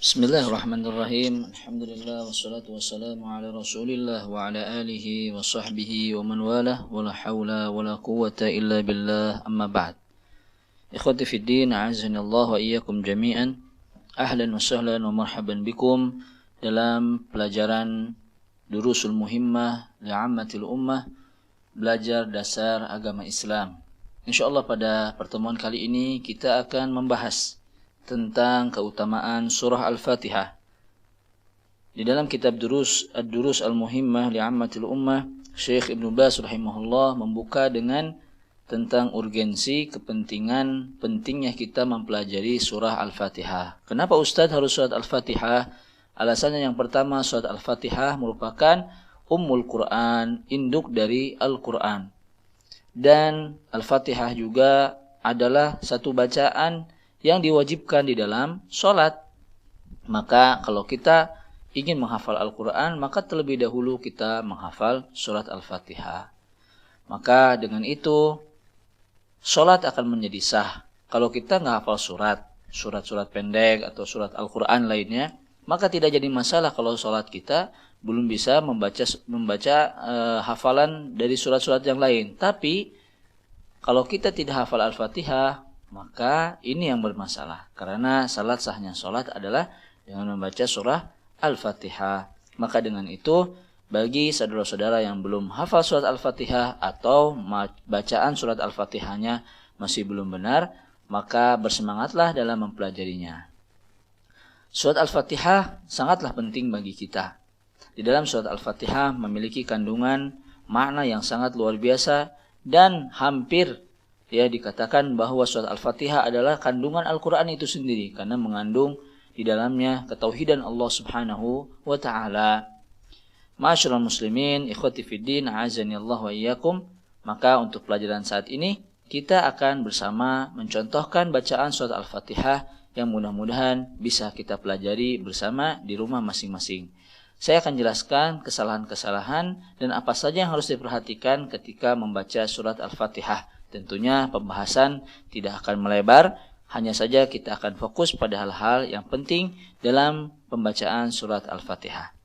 Bismillahirrahmanirrahim. Alhamdulillah wassalatu wassalamu ala Rasulillah wa ala alihi wa sahbihi wa man walah wa la haula wa la quwwata illa billah, amma ba'd. Ikhwati fid din, a'azzanillah wa iyyakum jami'an. Ahlan wa sahlan wa marhaban bikum dalam pelajaran Durusul Muhimmah li'ammatil ummah, belajar dasar agama Islam. Insyaallah pada pertemuan kali ini kita akan membahas tentang keutamaan surah Al-Fatihah. Di dalam kitab Ad-Durus Al-Muhimmah li'ammatil ummah, Syekh Ibnu Baz rahimahullah membuka dengan tentang urgensi, kepentingan, pentingnya kita mempelajari surah Al-Fatihah. Kenapa Ustadz harus surat Al-Fatihah? Alasannya yang pertama, surat Al-Fatihah merupakan Ummul Quran, induk dari Al-Quran. Dan Al-Fatihah juga adalah satu bacaan yang diwajibkan di dalam sholat. Maka kalau kita ingin menghafal Al-Quran, maka terlebih dahulu kita menghafal surat Al-Fatihah. Maka dengan itu, sholat akan menjadi sah. Kalau kita nggak hafal surat-surat pendek atau surat Al-Quran lainnya, maka tidak jadi masalah kalau sholat kita belum bisa membaca hafalan dari surat-surat yang lain. Tapi kalau kita tidak hafal Al-Fatihah, maka ini yang bermasalah. Karena salat sahnya sholat adalah dengan membaca surah Al-Fatihah. Maka dengan itu, bagi saudara-saudara yang belum hafal surat Al-Fatihah atau bacaan surat Al-Fatihahnya masih belum benar, maka bersemangatlah dalam mempelajarinya. Surat Al-Fatihah sangatlah penting bagi kita. Di dalam surat Al-Fatihah memiliki kandungan makna yang sangat luar biasa dan hampir dikatakan bahwa surat Al-Fatihah adalah kandungan Al-Quran itu sendiri, karena mengandung di dalamnya ketauhidan Allah Subhanahu wa Ta'ala. Ma'asyiral muslimin, ikhwati fiddin, a'azanillah wa iyyakum. Maka untuk pelajaran saat ini kita akan bersama mencontohkan bacaan surat Al-Fatihah yang mudah-mudahan bisa kita pelajari bersama di rumah masing-masing. Saya akan jelaskan kesalahan-kesalahan dan apa saja yang harus diperhatikan ketika membaca surat Al-Fatihah. Tentunya pembahasan tidak akan melebar, hanya saja kita akan fokus pada hal-hal yang penting dalam pembacaan surat Al-Fatihah.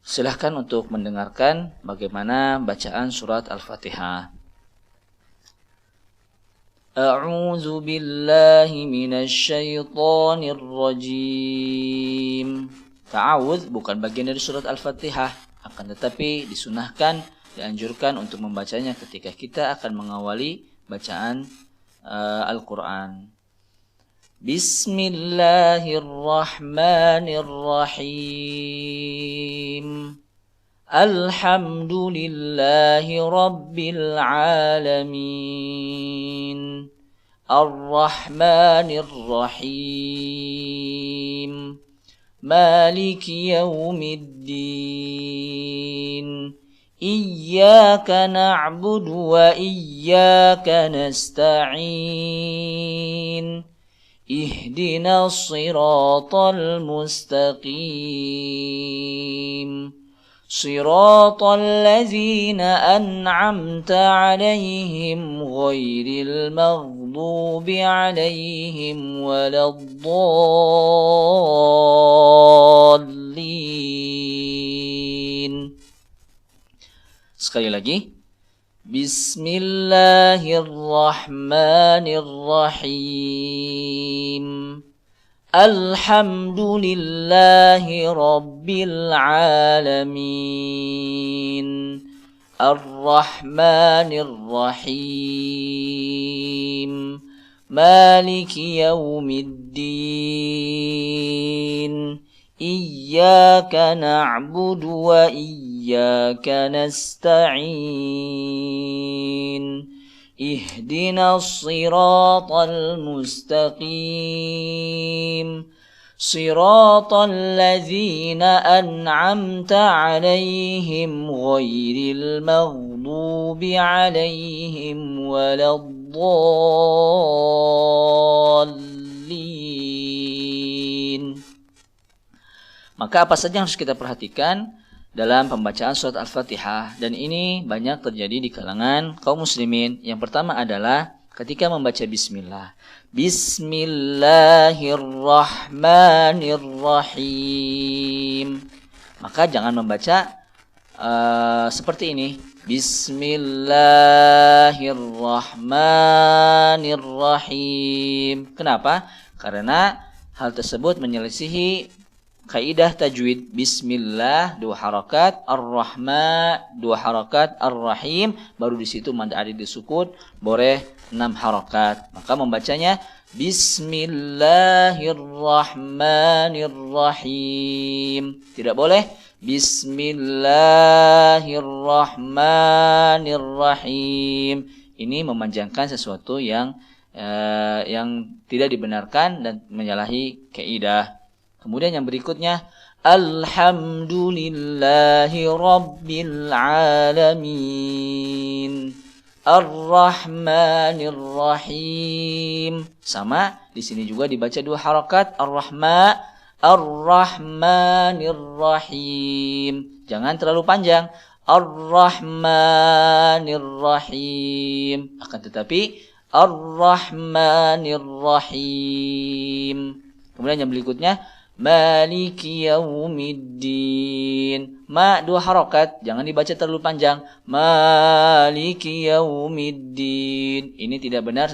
Silahkan untuk mendengarkan bagaimana bacaan surat Al-Fatihah. A'udzu billahi minasy syaithanir rajim. Ta'awudz bukan bagian dari surat Al-Fatihah, akan tetapi disunahkan, dianjurkan untuk membacanya ketika kita akan mengawali bacaan Al-Quran. Bismillahirrahmanirrahim. Alhamdulillahi rabbil alamin. Ar-Rahmanir-Rahim. Maliki yaumiddin. Iyyaka na'budu wa iyyaka nasta'in. Ihdinas siratal mustaqim. Siratal ladzina an'amta 'alaihim ghairil maghdubi 'alaihim waladdallin. Sekali lagi. Bismillahirrahmanirrahim. Alhamdulillahi rabbil alamin. Ar-Rahmanir-Rahim. Maliki yaumiddin. Iyyaka na'budu wa iyyaka nasta'in. Ihdinas siratal mustaqim. Siratal ladzina an'amta 'alaihim ghairil maghdubi 'alaihim waladdallin. Maka apa saja yang harus kita perhatikan dalam pembacaan surat Al-Fatihah, dan ini banyak terjadi di kalangan kaum muslimin. Yang pertama adalah ketika membaca bismillah. Bismillahirrahmanirrahim. Maka jangan membaca seperti ini. Bismillahirrahmanirrahim. Kenapa? Karena hal tersebut menyelisihi kaidah tajwid. Bismillah 2 harakat, ar-rahma 2 harakat, ar-rahim baru di situ mad alif disukun boleh 6 harakat. Maka membacanya Bismillahirrahmanirrahim. Tidak boleh Bismillahirrahmanirrahim. Ini memanjangkan sesuatu yang tidak dibenarkan dan menyalahi kaidah. Kemudian yang berikutnya, Alhamdulillahi Rabbil Alamin. Ar-Rahmanir-Rahim. Sama, di sini juga dibaca 2 harakat, Ar-Rahma, Ar-Rahmanir-Rahim. Jangan terlalu panjang. Ar-Rahmanir-Rahim. Akan tetapi Ar-Rahmanir-Rahim. Kemudian yang berikutnya, Maliki Yaumiddin. Ma 2 harakat, jangan dibaca terlalu panjang. Maliki Yaumiddin. Ini tidak benar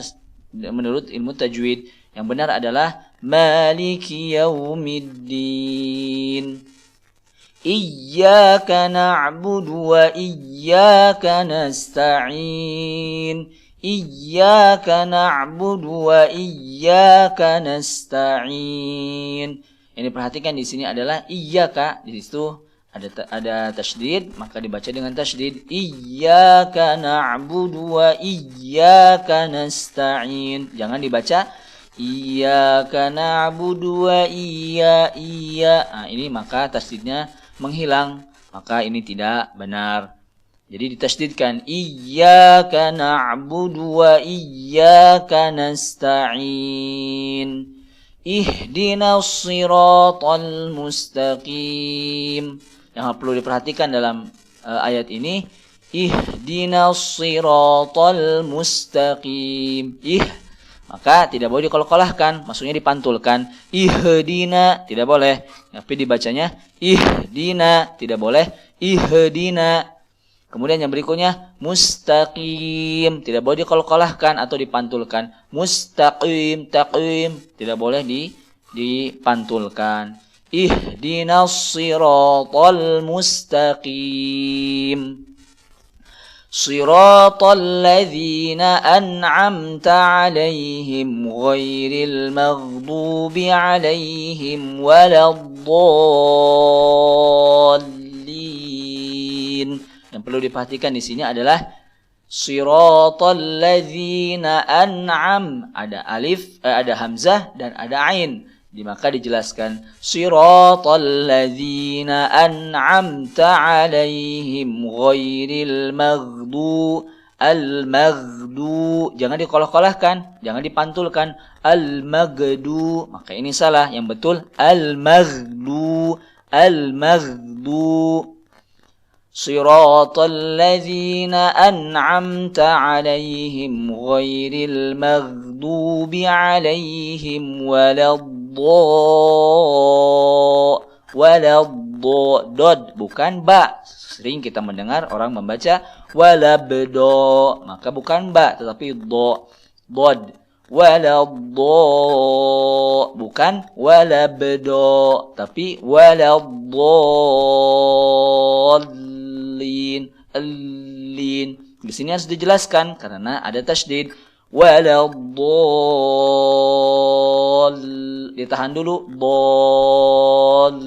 menurut ilmu tajwid. Yang benar adalah Maliki Yaumiddin. Iyyaka na'budu wa iyyaka nasta'in. Iyyaka na'budu wa iyyaka nasta'in. Ini perhatikan di sini adalah iyyaka, di situ ada tasydid, maka dibaca dengan tasydid. Iyyaka na'budu wa iyyaka nasta'in. Jangan dibaca iyyaka na'budu wa iya. Nah, ini maka tasydidnya menghilang, maka ini tidak benar. Jadi ditasydidkan iyyaka na'budu wa iyyaka nasta'in. Ihdinas siratal mustaqim. Yang perlu diperhatikan dalam ayat ini, ihdinas siratal mustaqim. Maka tidak boleh dikolkolahkan, maksudnya dipantulkan. Ihdina tidak boleh, tapi dibacanya ihdina, tidak boleh ihdina. Kemudian yang berikutnya mustaqim, tidak boleh dikolkolahkan atau dipantulkan. Mustaqim, taqim, tidak boleh dipantulkan. Ihdinas siratal mustaqim. Siratal ladzina an'amta 'alaihim ghairil maghdubi 'alaihim waladdallin. Yang perlu diperhatikan di sini adalah siratal ladzina an'am, ada alif, ada hamzah dan ada ain. Maka dijelaskan siratal ladzina an'amta 'alaihim ghairil maghdu. Al-maghdu jangan dikolah-kolahkan, jangan dipantulkan. Al-maghdu, maka ini salah. Yang betul al-maghdu. Al-maghdu. Siratal ladzina an'amta 'alaihim ghairil maghdubi 'alaihim dod, bukan ba. Sering kita mendengar orang membaca walabdo, maka bukan ba tetapi dod. Waladdo, bukan walabdo tapi waladdallin. Allin di sini harus dijelaskan karena ada tasydid. Ditahan dulu. Dallin.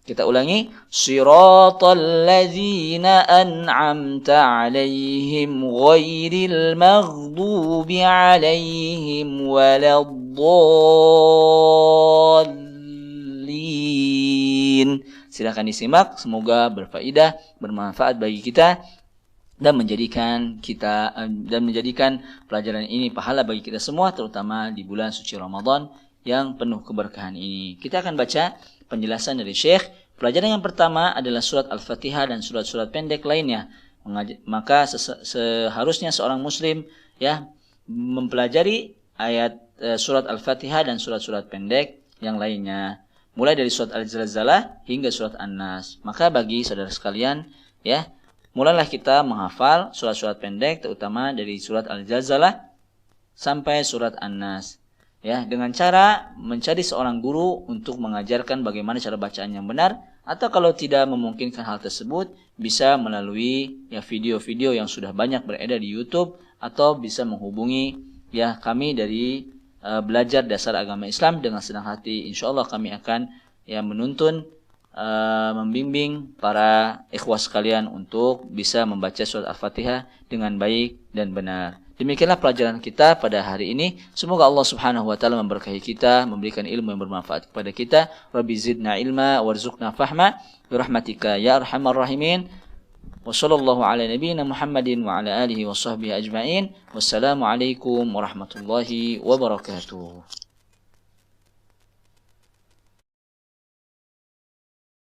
Kita ulangi. Siratal ladzina an'amta 'alaihim ghairil maghdubi 'alaihim waladdallin. Silakan disimak, semoga berfaedah, bermanfaat bagi kita dan menjadikan pelajaran ini pahala bagi kita semua, terutama di bulan suci Ramadan yang penuh keberkahan ini. Kita akan baca penjelasan dari Syekh. Pelajaran yang pertama adalah surat Al-Fatihah dan surat-surat pendek lainnya. Maka seharusnya seorang muslim ya mempelajari ayat surat Al-Fatihah dan surat-surat pendek yang lainnya, mulai dari surat Al-Zalzalah hingga surat An-Nas. Maka bagi saudara sekalian ya, mulailah kita menghafal surat-surat pendek, terutama dari surat Al-Zalzalah sampai surat An-Nas. Ya, dengan cara mencari seorang guru untuk mengajarkan bagaimana cara bacaan yang benar, atau kalau tidak memungkinkan hal tersebut, bisa melalui ya video-video yang sudah banyak beredar di YouTube, atau bisa menghubungi ya kami dari belajar dasar agama Islam dengan senang hati. Insyaallah kami akan ya menuntun membimbing para ikhwah sekalian untuk bisa membaca surat Al-Fatihah dengan baik dan benar. Demikianlah pelajaran kita pada hari ini. Semoga Allah Subhanahu wa taala memberkahi kita, memberikan ilmu yang bermanfaat kepada kita. Rabbi zidna ilma warzuqna fahma bi rahmatika ya arhamar rahimin. Wa sallallahu ala nabiyyina Muhammadin wa ala alihi wa sahbihi ajma'in. Wassalamu alaikum warahmatullahi wabarakatuh.